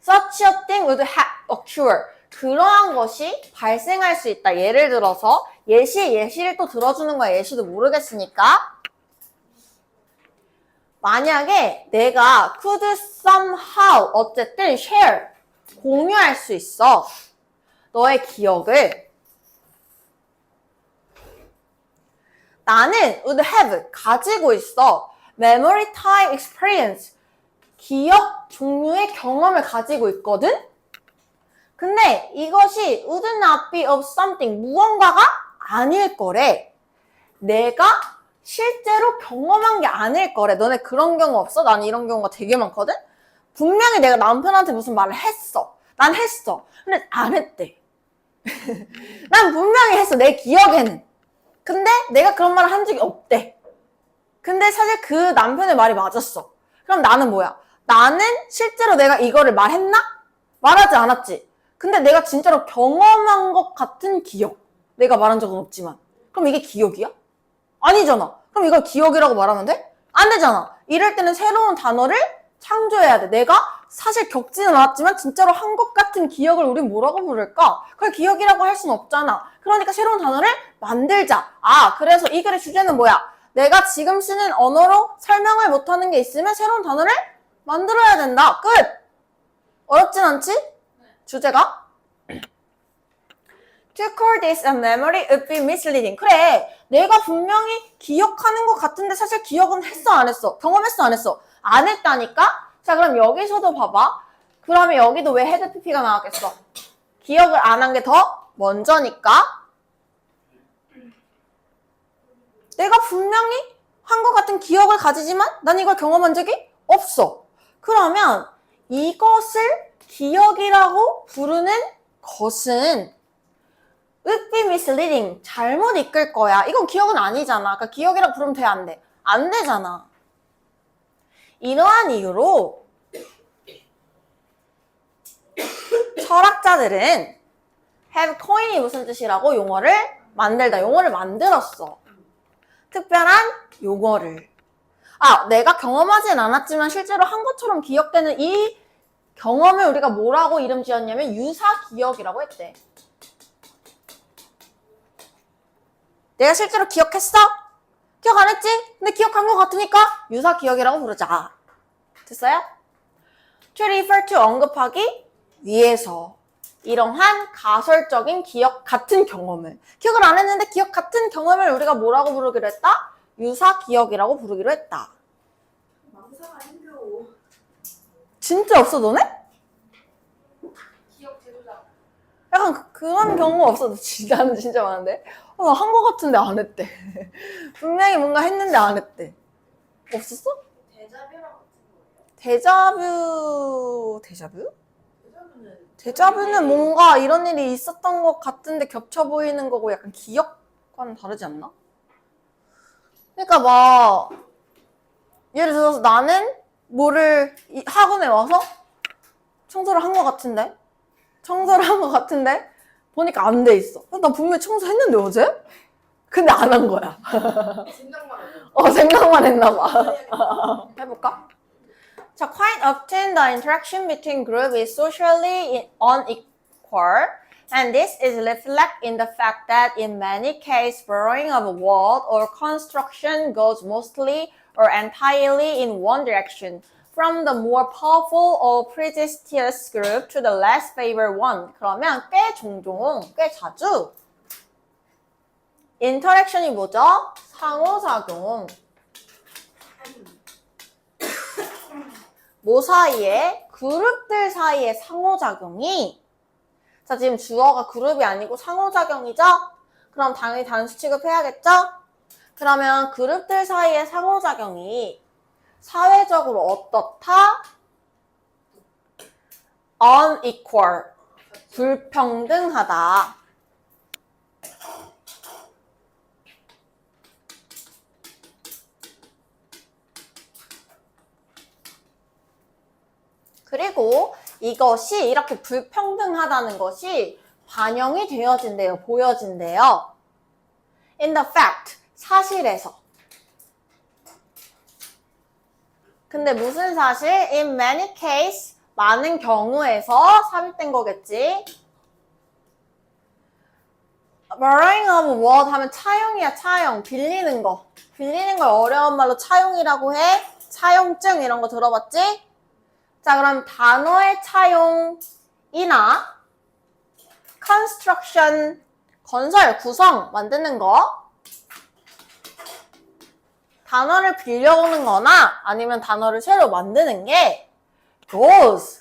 Such a thing would occur. 그러한 것이 발생할 수 있다. 예를 들어서 예시를 또 들어주는 거야. 예시도 모르겠으니까. 만약에 내가 could somehow 어쨌든 share 공유할 수 있어. 너의 기억을. 나는 would have 가지고 있어. memory type experience 기억 종류의 경험을 가지고 있거든? 근데 이것이 would not be of something 무언가가 아닐 거래. 내가 실제로 경험한 게 아닐 거래. 너네 그런 경우 없어? 나는 이런 경우가 되게 많거든? 분명히 내가 남편한테 무슨 말을 했어. 난 했어. 근데 안 했대. 난 분명히 했어. 내 기억에는. 근데 내가 그런 말을 한 적이 없대. 근데 사실 그 남편의 말이 맞았어. 그럼 나는 뭐야? 나는 실제로 내가 이거를 말했나? 말하지 않았지. 근데 내가 진짜로 경험한 것 같은 기억. 내가 말한 적은 없지만. 그럼 그럼 이게 기억이야? 아니잖아. 그럼 이걸 기억이라고 말하면 돼? 안 되잖아. 이럴 때는 새로운 단어를 창조해야 돼. 내가 사실 겪지는 않았지만 진짜로 한 것 같은 기억을 우린 뭐라고 부를까? 그걸 기억이라고 할 수는 없잖아. 그러니까 새로운 단어를 만들자. 아, 그래서 이 글의 주제는 뭐야? 내가 지금 쓰는 언어로 설명을 못하는 게 있으면 새로운 단어를 만들어야 된다. 끝! 어렵진 않지? 주제가? To call this a memory would be misleading. 그래, 내가 분명히 기억하는 것 같은데 사실 기억은 했어, 안 했어? 경험했어, 안 했어? 안 했다니까? 자, 그럼 여기서도 봐봐. 그러면 여기도 왜 헤드 PP가 나왔겠어? 기억을 안 한 게 더 먼저니까? 내가 분명히 한 것 같은 기억을 가지지만 난 이걸 경험한 적이 없어. 그러면 이것을 기억이라고 부르는 것은 would be misleading, 잘못 이끌 거야. 이건 기억은 아니잖아. 그러니까 기억이라고 부르면 돼, 안 돼? 안 되잖아. 이러한 이유로 철학자들은 have coin이 무슨 뜻이라고 용어를 만들다. 용어를 만들었어. 특별한 용어를. 아, 내가 경험하진 않았지만 실제로 한 것처럼 기억되는 이 경험을 우리가 뭐라고 이름 지었냐면 유사기억이라고 했대. 내가 실제로 기억했어? 기억 안 했지? 근데 기억한 것 같으니까 유사기억이라고 부르자. 됐어요? To refer to 언급하기 위해서 이러한 가설적인 기억 같은 경험을 기억을 안 했는데 기억 같은 경험을 우리가 뭐라고 부르기로 했다? 유사기억이라고 부르기로 했다. 망사가 힘들어. 진짜 없어 너네? 기억 제조자. 약간 그런 경우가 없어. 나는 진짜 많은데. 나 한 거 같은데 안 했대. 분명히 뭔가 했는데 안 했대. 없었어? 데자뷰랑 같은 거예요. 데자뷰? 데자뷰는 데자뷰는 뭔가 이런 일이 있었던 것 같은데 겹쳐 보이는 거고 약간 기억과는 다르지 않나? 그러니까 막 예를 들어서 나는 뭐를 학원에 와서 청소를 한 것 같은데 보니까 안 돼 있어. 나 분명히 청소했는데 어제? 근데 안 한 거야. 생각만 하고. 생각만 했나 봐. 해볼까? 자, quite often the interaction between groups is socially unequal, and this is reflected in the fact that in many cases, borrowing of a word or construction goes mostly or entirely in one direction, from the more powerful or prestigious group to the less favored one. 그러면 꽤 종종, 꽤 자주 인터랙션이 뭐죠? 상호작용. 뭐 사이에? 그룹들 사이의 상호작용이 자 지금 주어가 그룹이 아니고 상호작용이죠? 그럼 당연히 단수 취급해야겠죠? 그러면 그룹들 사이의 상호작용이 사회적으로 어떻다? unequal, 불평등하다. 그리고 이것이 이렇게 불평등하다는 것이 반영이 되어진대요. 보여진대요. In the fact, 사실에서. 근데 무슨 사실? In many cases, 많은 경우에서 삽입된 거겠지. borrowing of word 하면 차용이야, 차용. 빌리는 거. 빌리는 걸 어려운 말로 차용이라고 해. 차용증 이런 거 들어봤지? 자, 그럼 단어의 차용이나 construction, 건설, 구성, 만드는 거. 단어를 빌려오는 거나 아니면 단어를 새로 만드는 게 goes,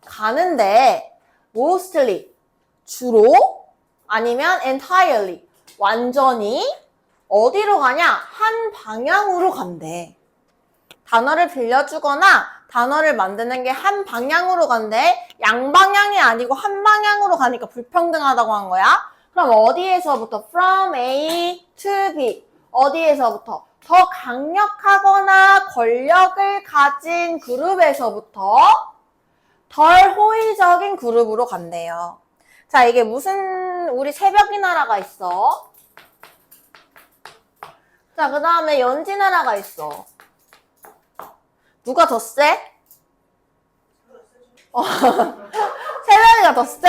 가는데 mostly, 주로 아니면 entirely, 완전히 어디로 가냐? 한 방향으로 간대. 단어를 빌려주거나 단어를 만드는 게 한 방향으로 간대. 양방향이 아니고 한 방향으로 가니까 불평등하다고 한 거야. 그럼 어디에서부터? From A to B. 어디에서부터? 더 강력하거나 권력을 가진 그룹에서부터 덜 호의적인 그룹으로 간대요. 자, 이게 무슨 우리 새벽이 나라가 있어. 자, 그 다음에 연지나라가 있어. 누가 더 세? 새벽이가 더 세?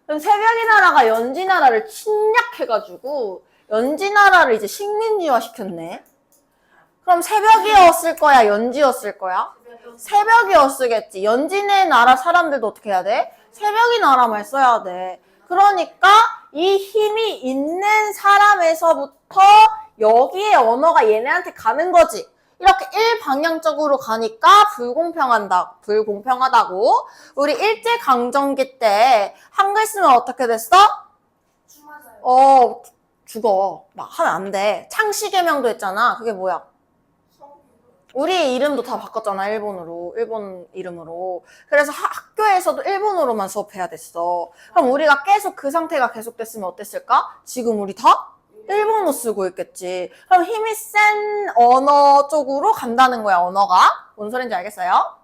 그럼 새벽이 나라가 연지나라를 침략해가지고 연지나라를 이제 식민지화 시켰네. 그럼 새벽이었을 거야? 연지였을 거야? 새벽이었겠지. 연진의 나라 사람들도 어떻게 해야 돼? 새벽이 나라말 써야 돼. 그러니까 이 힘이 있는 사람에서부터 여기에 언어가 얘네한테 가는 거지. 이렇게 일방향적으로 가니까 불공평하다고. 우리 일제강점기 때 한글 쓰면 어떻게 됐어? 죽어. 막 하면 안 돼. 창씨개명도 했잖아. 그게 뭐야? 우리 이름도 다 바꿨잖아, 일본 이름으로. 그래서 학교에서도 일본어로만 수업해야 됐어. 그럼 우리가 계속 그 상태가 계속됐으면 어땠을까? 지금 우리 다 일본어 쓰고 있겠지. 그럼 힘이 센 언어 쪽으로 간다는 거야, 언어가. 뭔 소린지 알겠어요?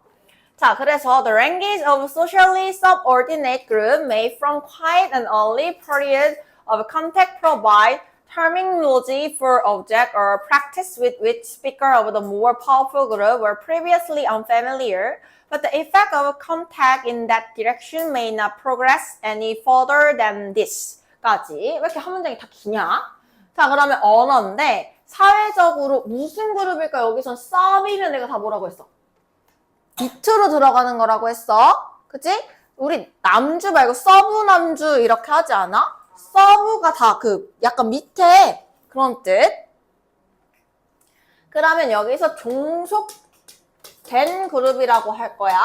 자, 그래서 the language of socially subordinate group made from quite an early period of contact provide terminology for object or practice with which speaker of the more powerful group were previously unfamiliar, but the effect of contact in that direction may not progress any further than this. 까지. 왜 이렇게 한 문장이 다 기냐? 자, 그러면 언어인데 사회적으로 무슨 그룹일까? 여기선 sub이면 내가 다 뭐라고 했어? 밑으로 들어가는 거라고 했어. 그치? 우리 남주 말고 서브 남주 이렇게 하지 않아? 서브가 다 약간 밑에 그런 뜻. 그러면 여기서 종속된 그룹이라고 할 거야.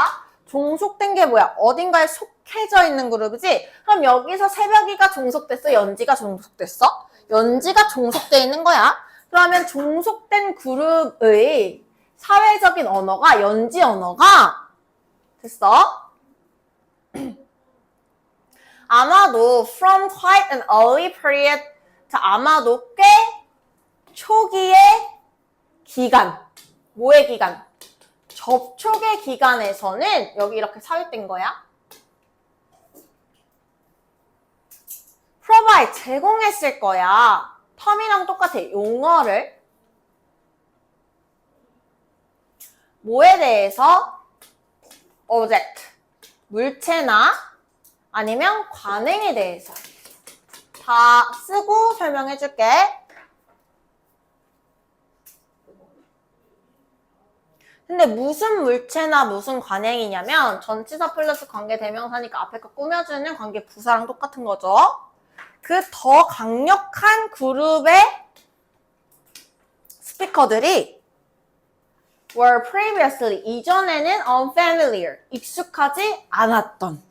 종속된 게 뭐야? 어딘가에 속해져 있는 그룹이지? 그럼 여기서 새벽이가 종속됐어? 연지가 종속됐어? 연지가 종속돼 있는 거야. 그러면 종속된 그룹의 사회적인 언어가 연지 언어가 됐어? 아마도 from quite an early period, 자, 아마도 꽤 초기의 기간, 뭐의 기간? 접촉의 기간에서는 여기 이렇게 삽입된 거야. provide, 제공했을 거야. 텀이랑 똑같아. 용어를. 뭐에 대해서? object, 물체나 아니면 관행에 대해서 다 쓰고 설명해 줄게. 근데 무슨 물체나 무슨 관행이냐면 전치사 플러스 관계 대명사니까 앞에 거 꾸며주는 관계 부사랑 똑같은 거죠. 그 더 강력한 그룹의 스피커들이 were previously, 이전에는 unfamiliar, 익숙하지 않았던.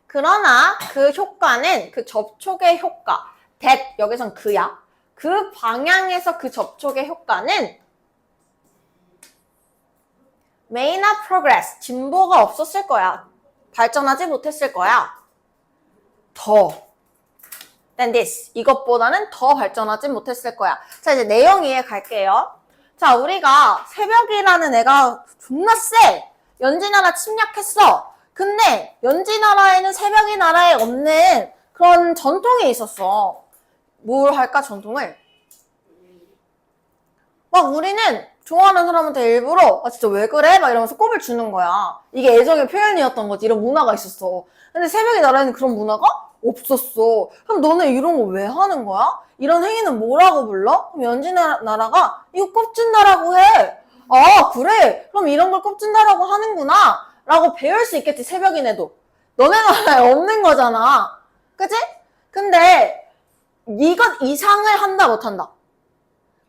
그러나 그 효과는, 그 접촉의 효과, that, 여기선 그야. 그 방향에서 그 접촉의 효과는 may not progress, 진보가 없었을 거야. 발전하지 못했을 거야. 더 than this, 이것보다는 더 발전하지 못했을 거야. 자, 이제 내용 이해 갈게요. 자, 우리가 새벽이라는 애가 존나 세. 연지나라 침략했어. 근데 연지나라에는 새벽이 나라에 없는 그런 전통이 있었어. 뭘 할까, 전통을? 막 우리는 좋아하는 사람한테 일부러 진짜 왜 그래? 막 이러면서 꼽을 주는 거야. 이게 애정의 표현이었던 거지. 이런 문화가 있었어. 근데 새벽의 나라에는 그런 문화가 없었어. 그럼 너네 이런 거 왜 하는 거야? 이런 행위는 뭐라고 불러? 그럼 연지나라가 이거 꼽준다라고 해. 아, 그래? 그럼 이런 걸 꼽준다라고 하는구나. 라고 배울 수 있겠지, 새벽인애도. 너네 나라에 없는 거잖아. 그치? 근데 이것 이상을 한다 못한다.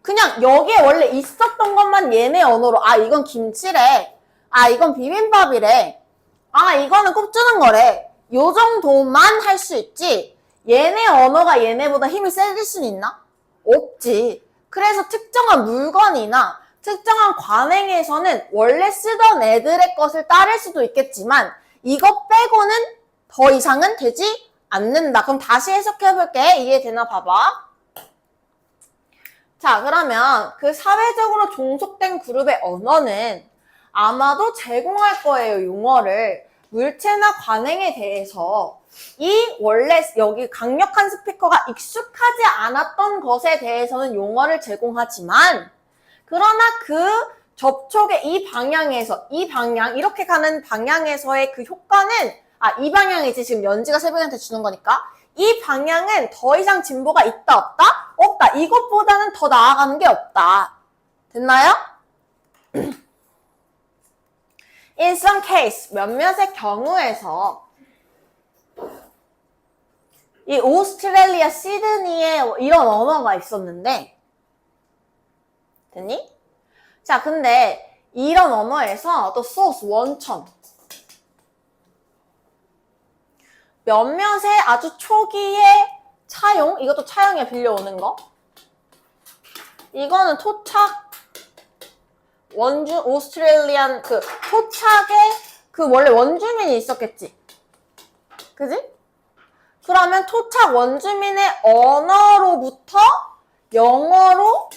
그냥 여기에 원래 있었던 것만 얘네 언어로, 아, 이건 김치래. 아, 이건 비빔밥이래. 아, 이거는 꼽주는 거래. 요 정도만 할 수 있지. 얘네 언어가 얘네보다 힘이 세질 수는 있나? 없지. 그래서 특정한 물건이나 특정한 관행에서는 원래 쓰던 애들의 것을 따를 수도 있겠지만 이것 빼고는 더 이상은 되지 않는다. 그럼 다시 해석해볼게. 이해되나 봐봐. 자, 그러면 그 사회적으로 종속된 그룹의 언어는 아마도 제공할 거예요, 용어를. 물체나 관행에 대해서 이 원래 여기 강력한 스피커가 익숙하지 않았던 것에 대해서는 용어를 제공하지만 그러나 그 접촉의 이 방향에서 이 방향 이렇게 가는 방향에서의 그 효과는 이 방향이지 지금 연지가 새벽이한테 주는 거니까 이 방향은 더 이상 진보가 있다 없다? 없다. 이것보다는 더 나아가는 게 없다. 됐나요? In some case, 몇몇의 경우에서 이 오스트레일리아 시드니에 이런 언어가 있었는데 됐니? 자, 근데 이런 언어에서 또 소스, 원천 몇몇의 아주 초기의 차용, 이것도 차용에 빌려오는 거 이거는 토착 원주 오스트레일리안 그 토착의 그 원래 원주민이 있었겠지. 그지? 그러면 토착 원주민의 언어로부터 영어로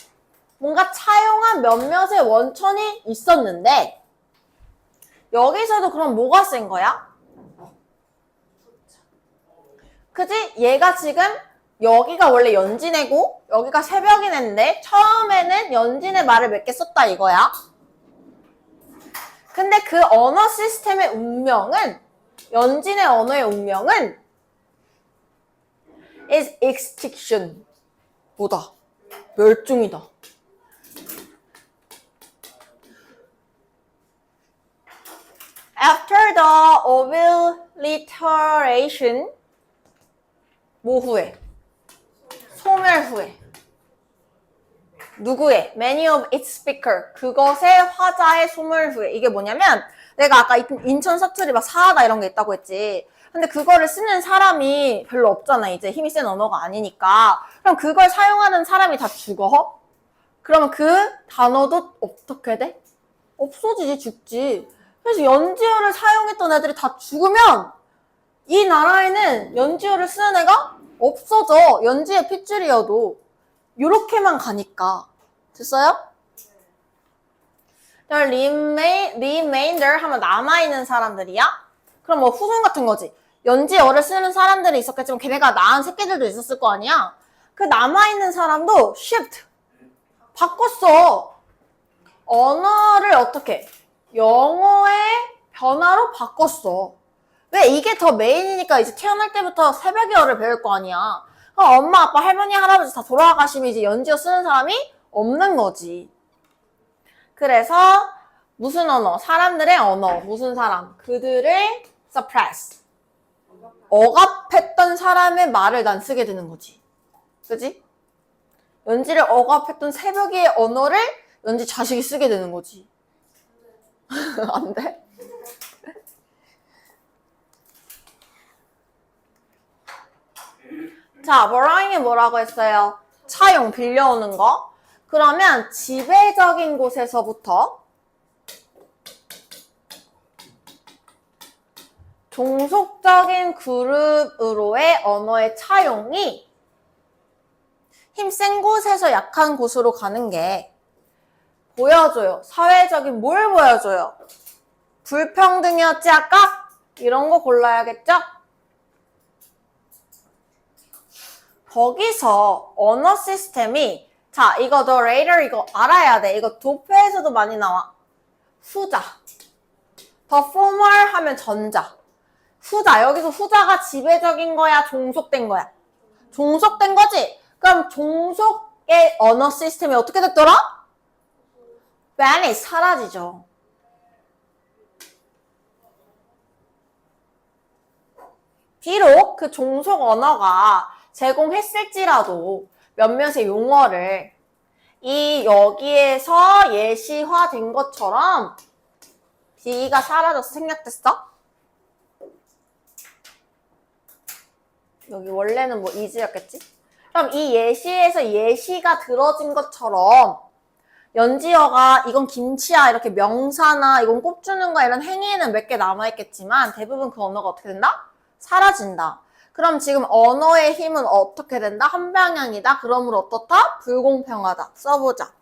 뭔가 차용한 몇몇의 원천이 있었는데 여기서도 그럼 뭐가 센 거야? 그지? 얘가 지금 여기가 원래 연진애고 여기가 새벽이네인데 처음에는 연진의 말을 몇 개 썼다 이거야. 근데 그 언어 시스템의 운명은 연진의 언어의 운명은 is extinction 뭐다? 멸종이다. After the obliteration 뭐 후에? 소멸 후에 누구의? Many of its speaker 그것의 화자의 소멸 후에 이게 뭐냐면 내가 아까 인천 사투리 막 사하다 이런 게 있다고 했지 근데 그거를 쓰는 사람이 별로 없잖아 이제 힘이 센 언어가 아니니까 그럼 그걸 사용하는 사람이 다 죽어? 그러면 그 단어도 어떻게 돼? 없어지지 죽지 그래서 연지어를 사용했던 애들이 다 죽으면 이 나라에는 연지어를 쓰는 애가 없어져. 연지의 핏줄이어도. 요렇게만 가니까. 됐어요? remainder 하면 남아있는 사람들이야? 그럼 뭐 후손 같은 거지. 연지어를 쓰는 사람들이 있었겠지만 걔네가 낳은 새끼들도 있었을 거 아니야? 그 남아있는 사람도 shift. 바꿨어. 언어를 어떻게? 영어의 변화로 바꿨어. 왜? 이게 더 메인이니까 이제 태어날 때부터 새벽이어를 배울 거 아니야. 그럼 엄마, 아빠, 할머니, 할아버지 다 돌아가시면 이제 연지어 쓰는 사람이 없는 거지. 그래서 무슨 언어? 사람들의 언어. 무슨 사람? 그들을 suppress. 억압했던 사람의 말을 난 쓰게 되는 거지. 그지? 연지를 억압했던 새벽의 언어를 연지 자식이 쓰게 되는 거지. 안 돼? 자, borrowing이 뭐라고 했어요? 차용, 빌려오는 거. 그러면 지배적인 곳에서부터 종속적인 그룹으로의 언어의 차용이 힘센 곳에서 약한 곳으로 가는 게 보여줘요. 사회적인 뭘 보여줘요? 불평등이었지 아까? 이런 거 골라야겠죠? 거기서 언어 시스템이 자 이거 the later 이거 알아야 돼. 이거 도표에서도 많이 나와. 후자. the former 하면 전자. 후자. 여기서 후자가 지배적인 거야? 종속된 거야? 종속된 거지? 그럼 종속의 언어 시스템이 어떻게 됐더라? vanish. 사라지죠. 비록 그 종속 언어가 제공했을지라도 몇몇의 용어를 이 여기에서 예시화된 것처럼 B가 사라져서 생략됐어? 여기 원래는 뭐 is였겠지? 그럼 이 예시에서 예시가 들어진 것처럼 연지어가 이건 김치야 이렇게 명사나 이건 꼽주는 거야 이런 행위에는 몇 개 남아있겠지만 대부분 그 언어가 어떻게 된다? 사라진다. 그럼 지금 언어의 힘은 어떻게 된다? 한 방향이다. 그러므로 어떻다? 불공평하다. 써보자.